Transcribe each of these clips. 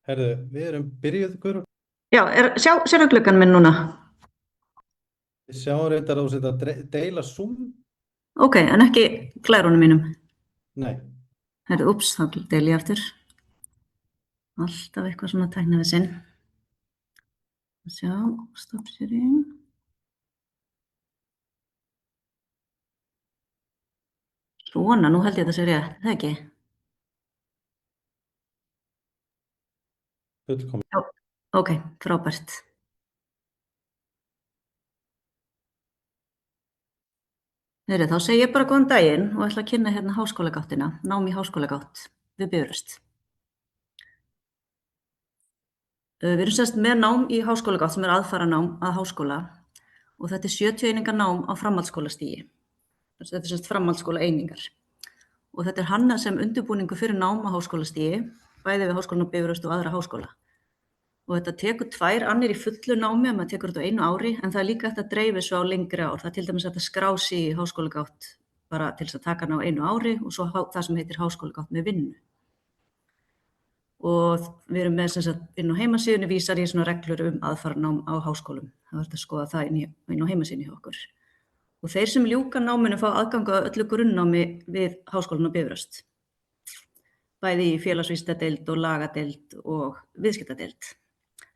Herðu, við erum byrjuð, Guðrún. Já, sérðu gluggann minn núna? Við sjáum reyndar að þú setja að deila Zoom. Ok, en ekki glærunum mínum. Nei, Herðu, úps, þá deil ég aftur. Alltaf eitthvað svona tækni við sinn. Sjá, stopp sharing. Svona, nú held ég þetta sé rétt, það ekki? fullkomið. Já, ok, frábært. Herðu, þá segi ég bara góðan daginn og ætla að kynna hérna háskólagáttina, nám í háskólagátt við Bifröst. Við erum semst með nám í háskólagátt sem aðfara nám að háskóla og þetta 70 einingar nám á framhaldsskólastigi. Þetta semst framhaldsskóla einingar. Og þetta hannað sem undirbúningur fyrir nám á háskólastigi, bæði við Háskólann á Bifröst og aðra háskóla. Og þetta tekur 2 annir í fullu námi, maður tekur þetta á 1 ári, en það líka hægt að dreifa svo á lengri ár. Það til dæmis hægt að skrá sig í háskólagátt bara til þess að taka hana á 1 ári og svo það sem heitir háskólagátt með vinnu. Og við erum með sem sagt inn á heimasíðunni vísar í svona reglur aðfaranám á háskólum. Það er hægt að skoða það inn á heimasíðunni hjá okkur. Og þeir sem ljúka náminu fá aðgang að öllu grunnnámi við Háskólann á Bifröst. Bæði í félagsvísindadeild og lagadeild og viðskiptadeild.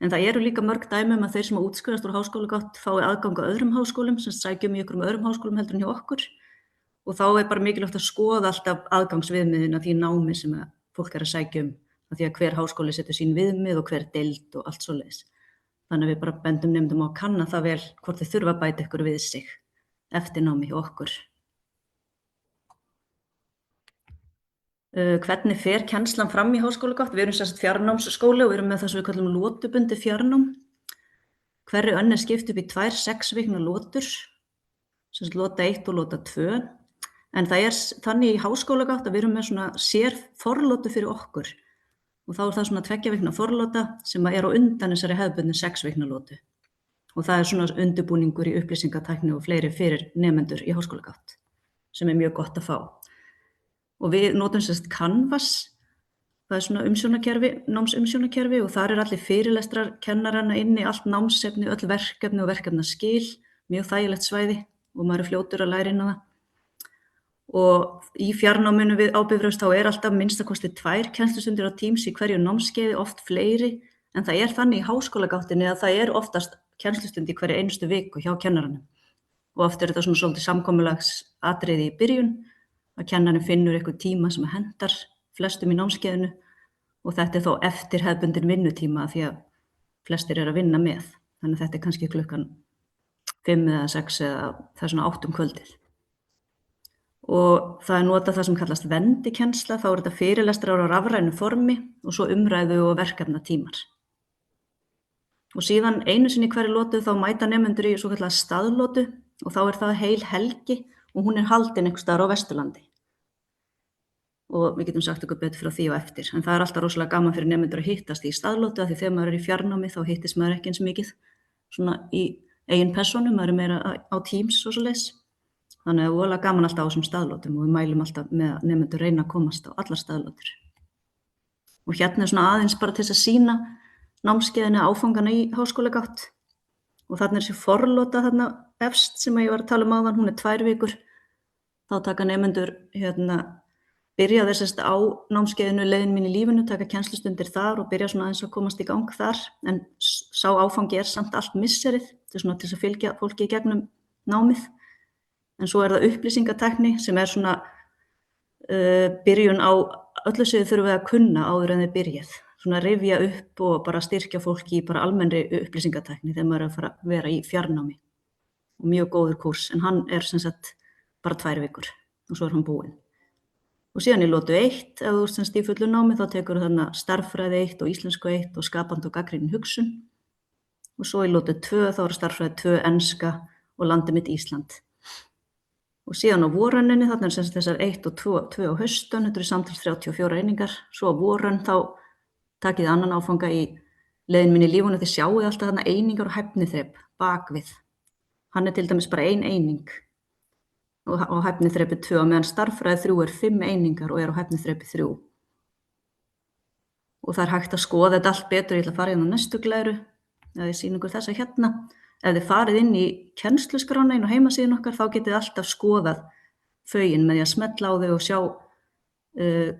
En það eru líka mörg dæmi að þeir sem útskrifast úr háskólagátt fái aðgang að öðrum háskólum sem sækjum í ykkur öðrum háskólum heldur en hjá okkur. Og þá er bara mikilvægt að skoða alltaf aðgangsviðmiðin að því námi sem fólk er að sækja af því að hver háskóli setur sín viðmið og hver deild og allt svoleiðis. Þannig að við bara bendum nemendum á að kanna það vel hvort þau þurfa að bæta ykkur við sig eftir námi hjá okkur. Hvernig fer kennslan fram í háskólagátt? Við erum semst fjarnámsskóli og við erum með það sem við kallum lotubundið fjarnám. Hverri önn er skipt upp í 2 6 vikna lotur, semst lota 1 og lota 2. En það er þannig í háskólagátt að við erum með svona sér forlotu fyrir okkur. Og þá er það svona 2 vikna forlota sem er á undan þessari hefðbundnu 6 vikna lotu. Og það er svona undirbúningur í upplýsingatækni og fleiri fyrir nemendur í háskólagátt, sem er mjög gott að fá. Og við notum semst Canvas, það er svona umsjónarkerfi, námsumsjónarkerfi og þar er allir fyrirlestrar kennarana inni, allt námsefni, öll verkefni og verkefnaskil, mjög þægilegt svæði og maður er fljótur að læra inn á það. Og í fjarnáminu við á Bifröst þá er alltaf minnstakosti 2 kennslustundir á Teams í hverju námskeiði, oft fleiri, en það er þannig í háskólagáttinni að það er oftast kennslustund í hverju einustu viku hjá kennaranum. Og oft er þetta svona svolítið samkomulagsatriði í byrjun, að kennarinn finnur eitthvað tíma sem hentar flestum í námskeiðinu og þetta er þó eftir hefðbundin vinnutíma því að flestir eru að vinna með. Þannig að þetta er kannski klukkan 5 eða 6 eða það er svona 8 kvöldið. Og það er notað það sem kallast vendikennsla, þá er þetta fyrirlestrar á rafrænu formi og svo umræðu og verkefnatímar. Og síðan einu sinni í hverju lotu þá mæta nemendur í svo kallega staðlotu og þá er það heil helgi og hún er haldin einhvers staðar á Vesturlandi. Og við getum sagt okkur betur frá því á eftir. En það er alltaf rosalega gaman fyrir nemendur að hittast í staðlotu af því þegar maður er í fjarnámi þá hittist maður ekki eins mikið svona í eigin persónu, maður er meira á Teams og svoleiðis. Þannig að það er voðalega gaman alltaf á þessum staðlotum og við mælum alltaf með að nemendur reyna að komast á allar staðlotur. Og hérna er svona aðeins bara til þess að sýna námskeiðinu áfangana í háskólagátt. Og þarna er þessi forlota þarna efst sem ég var að tala áðan, hún er 2 vikur. Þá taka nemendur byrja þessast á námskeiðinu leiðin mín í lífinu, taka kennslustundir þar og byrja svona aðeins að komast í gang þar. En sá áfangi er samt allt misserið, þetta er svona til þess að fylgja fólki í gegnum námið. En svo er það upplýsingatækni sem er svona byrjun á öllu sem þið þurfum að kunna áður en þið byrjað. Svona rifja upp og bara styrkja fólki í bara almennri upplýsingatækni þegar maður er að fara að vera í fjarnámi. Og mjög góður kúrs, en hann er sem sagt bara 2 vikur og svo er hann búinn. Og síðan í lotu 1, ef þú ert semst í fullu námi, þá tekur þarna stærðfræði 1 og íslensku 1 og skapandi og gagnrýnin hugsun. Og svo í lotu 2 þá er stærðfræði 2, enska og landið mitt Ísland. Og síðan á vorönninni, þarna er semst þessar 1 og 2 á haustön, þetta eru samtals 34 einingar. Svo á vorönn þá takið annan áfanga í leiðin mín í lífinu, þið sjáið alltaf þarna einingar og hæfniþrep bakvið. Hann er til dæmis bara 1 eining og á hæfniþrepi 2 meðan stærðfræði 3 er 5 einingar og er á hæfniþrepi 3. og það hægt að skoða þetta allt betur. Ég ætla að fara inn á næstu glæru, eða ég sýni ykkur þessa hérna. Ef þið farið inn í kennsluskrána inn á heimasíðun okkar, þá getið þið alltaf skoðað fögin með því að smella á þau og sjá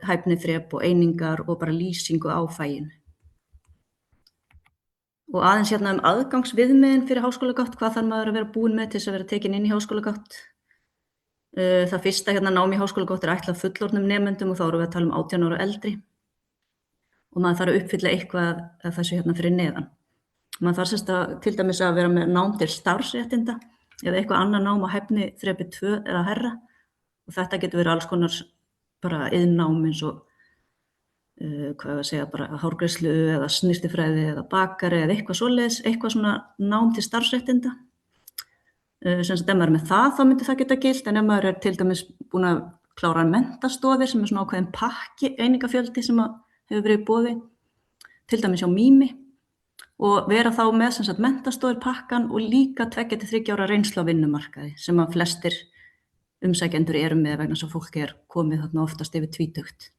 hæfniþrep og einingar og bara lýsingu á faginu. Og aðeins hérna aðgangsviðmiðin fyrir háskólagátt, hvað þarf maður að vera búinn með til þess að vera tekinn inn í háskólagátt. Það fyrsta hérna nám í háskólagátt ætlað fullorðnum nemendum og þá erum við að tala 18 ára og eldri. Og maður þarf að uppfylla eitthvað af þessu hérna fyrir neðan. Maður þarf semst að til dæmis að vera með nám til starfsréttinda eða eitthvað annað nám á hæfniþrepi 2 eða hærra. Og þetta getur verið alls konar bara iðnnám eins og bara hárgreiðslu eða snyrtifræði eða bakari eða eitthvað svoleiðis, eitthvað svona nám til starfsréttinda. Sem sagt ef maður er með það, þá myndi það geta gilt, en ef maður er til dæmis búinn að klára menntastoðir sem er svona ákveðin pakki einingafjöldi sem hefur verið í boði, til dæmis hjá Mými, og vera þá með sem sagt menntastoðir pakkan og líka 2 til 3 ára reynslu á vinnumarkaði sem að flestir umsækjendur eru með vegna þess að fólk er komið þarna oftast yfir tvítugt.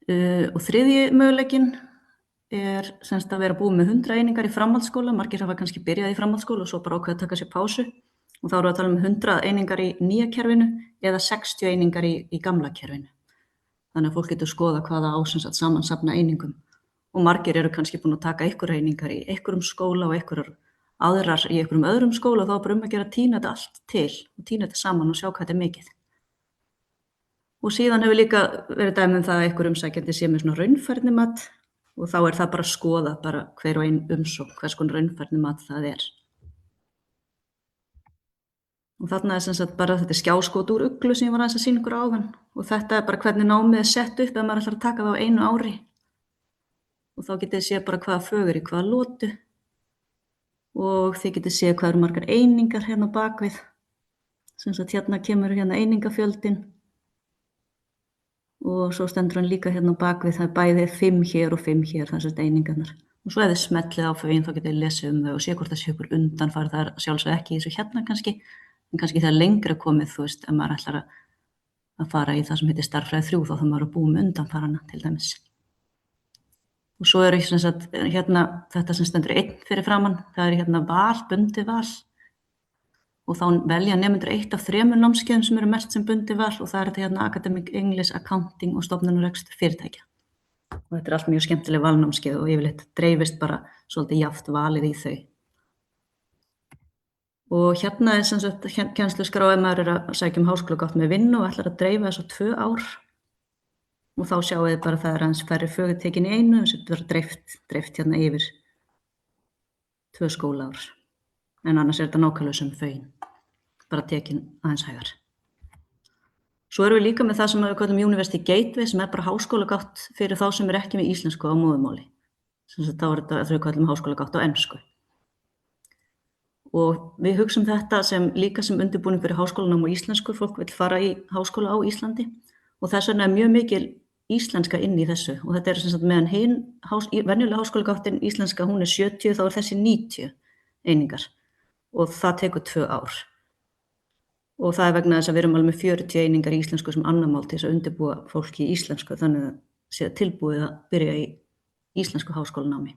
Og þriðji möguleikinn er sem sagt að vera búið með 100 einingar í framhaldsskóla. Margir hafa kannski byrjað í framhaldsskóla og svo bara ákveðið að taka sér pásu. Og þá erum við að tala 100 einingar í nýja kerfinu eða 60 einingar í gamla kerfinu. Þannig að fólk getur skoða hvaða á sem sagt samansafna einingum. Og margir eru kannski búin að taka einhverjar einingar í einhverjum skóla og einhverjar aðrar í einhverjum öðrum skóla og þá er bara að gera að tína þetta allt til og tína þetta saman og sjá hvað þetta er mikið. Og síðan hefur líka verið dæmi um það að einhver umsækjandi sé með svona raunfærnimat og þá er það bara að skoða bara hver og ein umsókn, hvers konar raunfærnimat það er. Og þarna er sem sagt bara þetta skjáskot úr Uglu sem ég var aðeins að sýna ykkur áðan og þetta er bara hvernig námið er sett upp ef maður ætlar að taka það á 1 ári. Og þá getið þið séð bara hvaða fög er í hvaða lotu og þið getið séð hvað eru margar einingar hérna á bakvið. Sem sagt hérna kemur hérna einingafjöldin. Og svo stendur hann líka hérna á bakvið, það er bæði 5 hér og 5 hér, þessar einingarnar. Og svo ef þið smellið á fögin þá getið þið lesið um þau og sé hvort það sé ykkur undanfari, það er sjálfsögðu ekki í þessu hérna kannski, en kannski þegar lengra komið, þú veist, ef maður ætlar að fara í það sem heitir stærðfræði 3 þá þarf maður að búa með undanfarana til dæmis. Og svo eru sem sagt hérna þetta sem stendur 1 fyrir framann, það er hérna val, bundið val. Og þá velja nemendur 1 af 3 námskeiðum sem eru merkt sem bundið val og það er þetta hérna Academic English, Accounting og stofnanarekstur fyrirtækja. Og þetta er allt mjög skemmtileg valnámskeið og yfirleitt dreifist bara svolítið jafnt valið í þau. Og hérna er sem sagt kennsluskrá ef maður er að sækja háskólagátt með vinnu og ætlar að dreifa þessu 2 ár. Og þá sjáum við bara það er aðeins færri fög tekin í einu sem verður dreift hérna yfir 2 skólaár. En annars er þetta nákvæmlega sem fögin, bara tekin aðeins hægar. Svo erum við líka með það sem við kallum University Gateway sem er bara háskólagátt fyrir þá sem er ekki með íslensku á móðurmáli. Sem sagt þá er þetta að við kallum háskólagátt á ensku. Og við hugsum þetta sem líka sem undirbúning fyrir háskólanám á íslensku, fólk vill fara í háskóla á Íslandi og þess vegna er mjög mikil íslenska inn í þessu og þetta er sem sagt meðan venjulega háskólagáttin íslenska hún er 70 þá er þessi 90 einingar. Og það tekur 2 ár. Og það er vegna þess að við erum alveg með 40 einingar í íslensku sem annað mál til þess að undirbúa fólki í íslensku þannig að sé tilbúið að byrja í íslensku háskólanámi.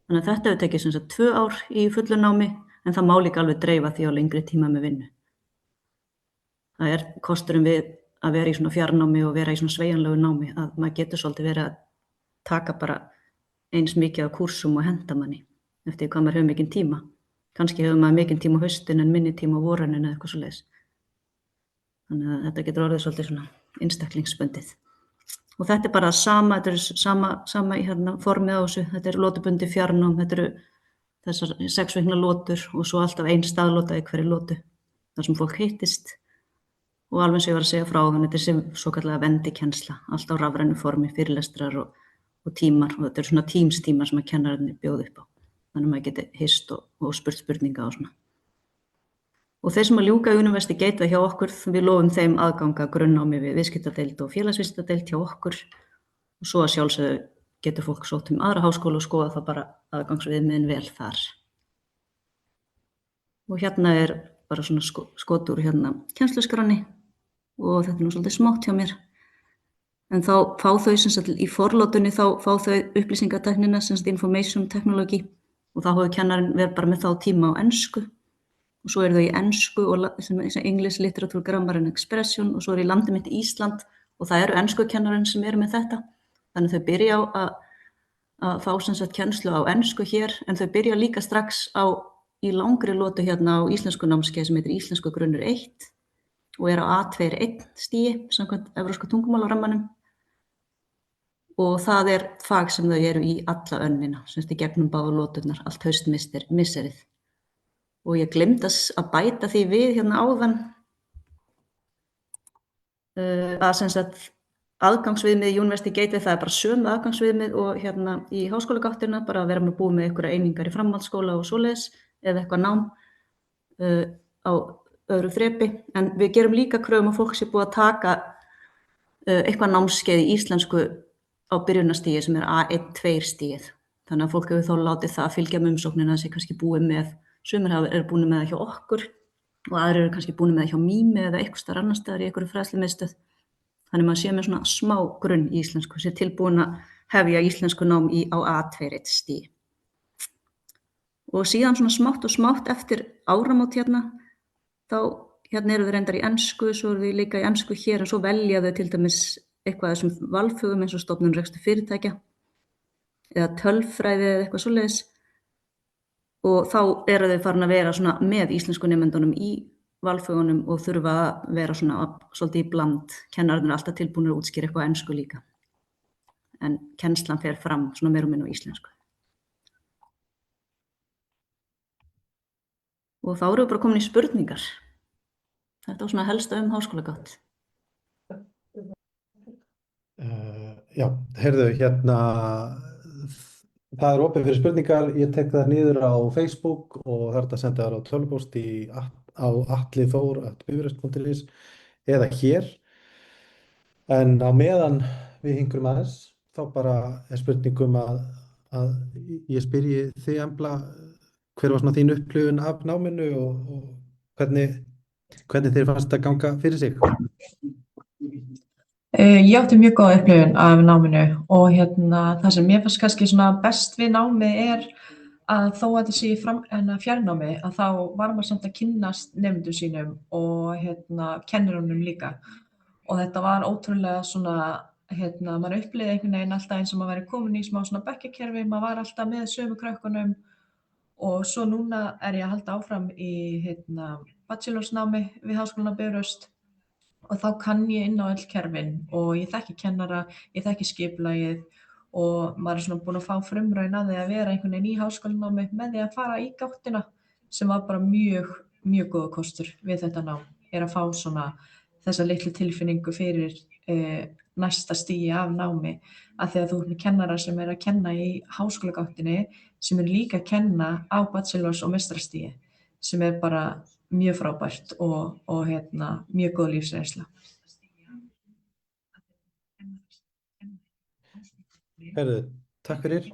Þannig að þetta hefur tekið sem sagt 2 ár í fullu námi en það má líka alveg dreifa því á lengri tíma með vinnu. Það er kosturinn við að vera í svona fjarnámi og vera í svona sveigjanlegu námi að maður getur svolítið verið að taka bara eins mikið af kúrsum og henda manni eftir hvað maður hefur mikinn tíma. Kannski hefur maður mikinn tíma á haustin en minni tíma á vorunin eða eitthvað svoleiðis. Þannig að þetta getur orðið svolítið svona einstaklingsbundið. Og þetta er bara sama, þetta er sama í hérna formið á þessu. Þetta er lotubundið fjarnám, þetta eru þessar 6 vikna lotur og svo alltaf 1 staðlota í hverju lotu. Þar sem fólk hittist og alveg sem ég var að segja frá þannig þetta er sem svokallaða vendikennsla, allt á rafrænu formi, fyrirlestrar og tímar og þetta eru svona tímar sem að kennararnir bjóða upp á. Þannig að maður geti hist og spurt spurninga og svona. Og þeir sem að ljúka í University Gateway hjá okkur, við lofum þeim aðganga grunnnámi við viðskiptadeild og félagsvísindadeild hjá okkur og svo að sjálfsögðu getur fólk sótt aðra háskóla og skoða það bara aðgangsviðmiðin vel þar. Og hérna er bara svona skot úr hérna kennsluskránni og þetta er nú svolítið smátt hjá mér. En þá fá þau sem sagt í forlátunni þá fá þau upplýsingatæknina sem sagt information technology og þá hefur kennarinn verið bara með þá tíma á ensku og svo eru þau í ensku og sem English Literature Grammar and Expression og svo er í landi mitt Ísland og það eru enskukennarinn sem eru með þetta. Þannig þau byrja á að fá sem sagt kennslu á ensku hér en þau byrja líka strax í langri lotu hérna á íslensku námskeið sem heitir Íslensku grunnur 1 og er á A2-1 stigi samkvæmt evrópska tungumálarammanum og það er fag sem þau eru í alla önnina, sem sagt í gegnum báðar loturnar, allt haustmisserið. Og ég gleymdi að bæta því við hérna áðan að sem sagt aðgangsviðmið í University Gateway, það er bara sömu aðgangsviðmið og hérna í háskólagáttina, bara að vera með búið með einhverja einingar í framhaldsskóla og svoleiðis eða eitthvað nám á öðru þrepi. En við gerum líka kröfum að fólk sé búið að taka eitthvað námskeið í íslensku á byrjunarstigi sem er A1-2 stigið. Þannig að fólk hefur þá látið það að fylgja með umsóknina sem kannski búið með, sumir eru búin með það hjá okkur og aðrir eru kannski búin með það hjá Mými eða eitthvað staðar annars staðar í einhverju fræðslumiðstöð. Þannig maður sé með svona smá grunn í íslensku, sé tilbúin að hefja íslensku nám á A2-1 stigi. Og síðan svona smátt og smátt eftir áramót hérna, þá hérna eru þau reyndar í ensku, svo eru þau líka í ensku hér en svo velja þau til dæmis eitthvað af þessum valfögum eins og stofnun rekstur fyrirtækja eða tölfræði eða eitthvað svoleiðis og þá eru þau farin að vera svona með íslensku nemendunum í valfögunum og þurfa að vera svona svolítið í bland. Kennararnir eru alltaf tilbúnir að útskýra eitthvað á ensku líka. En kennslan fer fram svona meira og minna á íslensku. Og þá eru við bara komin í spurningar. Þetta var svona helsta háskólagátt. Já, heyrðu, hérna, það er opið fyrir spurningar, ég tek það niður á Facebook og það er að senda það á tölvupóst á atlithor@bifröst.is eða hér, en á meðan við hingrum aðeins, þá bara er spurningum að ég spyrji þig, Embla, hver var svona þín upplifun af náminu og hvernig þér fannst að ganga fyrir sig? Ég átti mjög góða upplifun af náminu og það sem mér fannst kannski svona best við námið er að þó að þetta sé í fjarnámi að þá var maður samt að kynnast nemendum sínum og kennurunum líka og þetta var ótrúlega svona maður upplifði einhvern veginn alltaf eins og maður væri komin í smá svona bekkjakerfi, maður var alltaf með sömu krökkunum og svo núna er ég að halda áfram í bachelorsnámi við Háskólann á Bifröst og þá kann ég inn á öll kerfin og ég þekki kennara, ég þekki skipulagið og maður er svona búin að fá frumraun að því að vera einhvern veginn í háskólanámi með því að fara í gáttina sem var bara mjög, mjög góða kostur við þetta nám, er að fá svona þessa litlu tilfinningu fyrir næsta stigi af námi að því að þú ert með kennara sem er að kenna í háskólagáttinni sem er líka að kenna á bachelors og meistarastigi sem er bara mjög frábært og mjög góð lífsreynsla. Heyrðu, takk fyrir.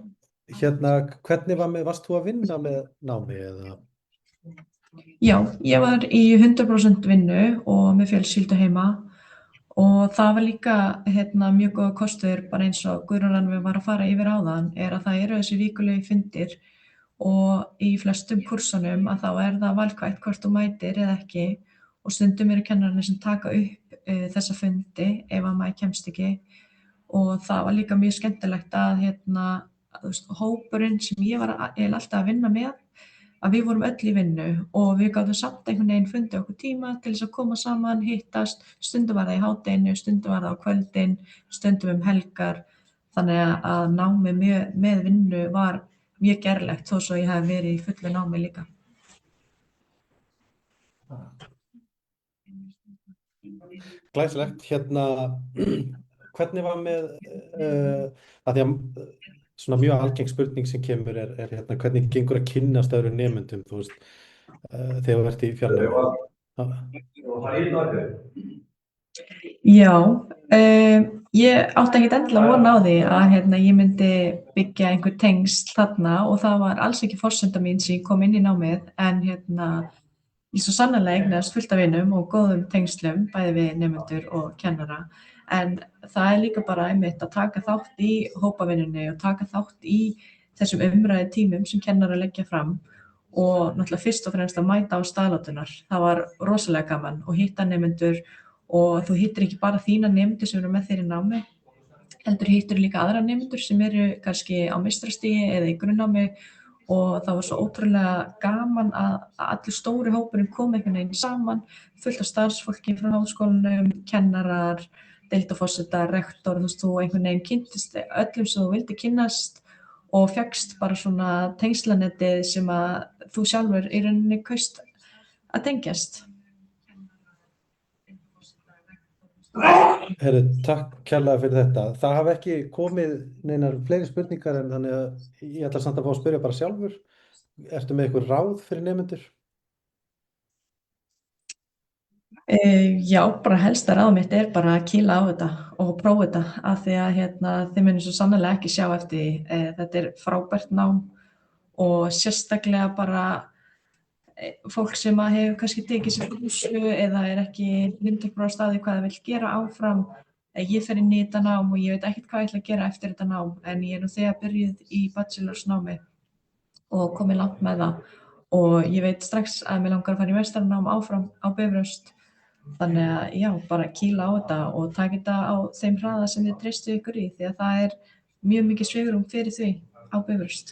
Hvernig varst þú að vinna með námi eða? Já, ég var í 100% vinnu og með fjölskyldu heima og það var líka mjög góða kostur bara eins og Guðrún Rannveig var að fara yfir áðan er að það eru þessi vikulegu fundir og í flestum kursunum að þá er það valkvætt hvort þú mætir eða ekki og stundum eru kennararnir sem taka upp þessa fundi ef að maður kemst ekki og það var líka mjög skemmtilegt að hópurinn sem ég var alltaf að vinna með að við vorum öll í vinnu og við gátum samt einhvern veginn fundið okkur tíma til þess að koma saman, hittast, stundum var það í hádeginu, stundum var það á kvöldin, stundum helgar þannig að námi með vinnu var mjög gerlegt þó svo ég hef verið í fullu námi líka. Glæsilegt, hvernig var með, að því að svona mjög algeng spurning sem kemur er hvernig gengur að kynnast öðrum nemendum, þú veist, þegar þú ert í fjarnámi? Já, ég átti ekkert endilega von á því að ég myndi byggja einhver tengsl þarna og það var alls ekki forsenda mín sem ég kom inn í námið en ég svo sannarlega eignaðist fullt af vinum og góðum tengslum bæði við nemendur og kennara en það líka bara einmitt að taka þátt í hópavinnunni og taka þátt í þessum umræðu tímum sem kennarar leggja fram og náttúrulega fyrst og fremst að mæta á staðlátunar. Það var rosalega gaman og hitta nemendur og þú hittir ekki bara þína nemendur sem eru með þér í námi, heldur hittir líka aðra nemendur sem eru kannski á meistarastigi eða í grunnnámi og það var svo ótrúlega gaman að allur stóri hópurinn kom einhvern veginn saman, fullt af starfsfólki frá háskólanum, kennarar, deildarforsetar, rektor, þú einhvern veginn kynntist öllum sem þú vildi kynnast og fékkst bara svona tengslanettið sem að þú sjálfur í rauninni kaust að tengjast. Herri, takk kærlega fyrir þetta. Það hafa ekki komið neinar fleiri spurningar en þannig að ég ætla samt að fá að spyrja bara sjálfur. Ertu með eitthvað ráð fyrir nemendur? Já, bara helsta ráð mitt er bara að kýla á þetta og prófa þetta af því að þið munið svo sannarlega ekki sjá eftir því. Þetta er frábært nám og sérstaklega bara fólk sem að hefur kannski tekið sér pásu eða er ekki myndarbrá á staði hvað það vill gera áfram. Ég fer inn í þetta nám og ég veit ekkert hvað ég ætla að gera eftir þetta nám en ég er nú þegar byrjuð í bachelorsnámi og komið langt með það og ég veit strax að mig langar að fara í meistarnám áfram á Bifröst. Þannig að já, bara kýla á þetta og taka þetta á þeim hraða sem þið treystuð ykkur í því að það er mjög mikið svigrúm fyrir því á Bifröst.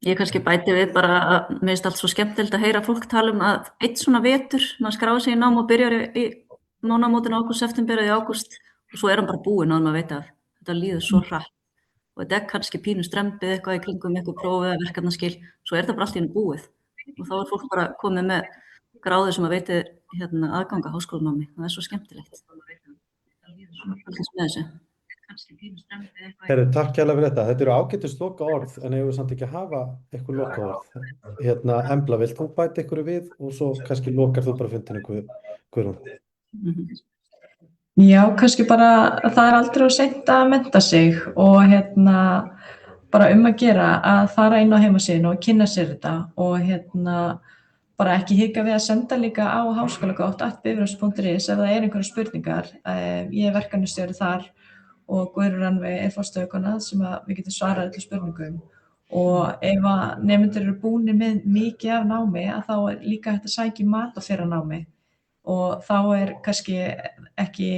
Ég kannski bæti við bara að mér finnst allt svo skemmtilegt að heyra fólk tala um að einn svona vetur, maður skráir sig í nám og byrjar í mánaðamótin ágúst, september eða í ágúst og svo er hann bara búinn og maður veit að þetta líður svo hratt og þetta er kannski pínu strembið eitthvað í kringum eitthvað prófið eða verkefnaskil, svo er þetta bara allt í einu búið og þá er fólk bara komið með gráðu sem að veitir aðgang að háskólanámi, það er svo skemmtilegt. Fylgjast með þessu. Herri, takk kærlega fyrir þetta. Þetta eru ágætis lokaorð en eigum við samt ekki að hafa eitthvað lokaorð. Embla, vilt þú bæta ykkur við og svo kannski lokar þú bara fundinu Guðrún? Já, kannski bara það er aldrei of seint að mennta sig og bara að gera að fara inn á heimasíðuna og kynna sér þetta og bara ekki hika við að senda líka á háskólagott@bifröst.is ef það er einhverjar spurningar. Ég er verkefnisstjóri þar og Guðrún Rannveig er forstöðukona sem að við getum svarað öllum spurningum og ef að nemendur eru búnir með mikið af námi að þá er líka hægt að sækja í mat á þeirra námi og þá er kannski ekki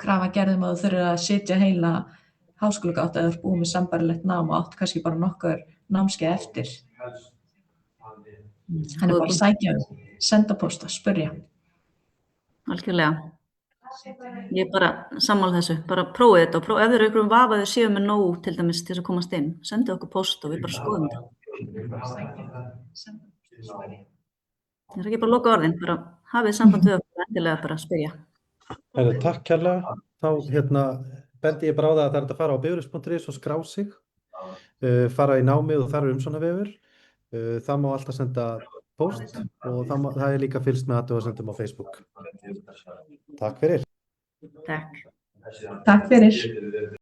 krafa gerð að þú þurfir að sitja heila háskólagátt eða þú ert búin með sambærilegt nám og átt kannski bara nokkur námskeið eftir. Þannig bara sækja, senda pósta, spyrja. Algjörlega. Ég bara sammála þessu, bara prófið þetta og ef þeir eru ykkur vafa þau séu með nóg til dæmis til þess að komast inn, sendið okkur póst og við bara skoðum þetta. Ég er ekki bara að loka orðin, bara hafið samband við okkur endilega bara að spyrja. Herri, takk kærlega. Þá bendi ég bara á það að það er hægt að fara á bifröst.is og skrá sig, fara í námið og þar er umsóknarvefur. Það má alltaf senda póst og það er líka fylgst með athugasemdum á Facebook. Takk fyrir. Takk. Takk fyrir.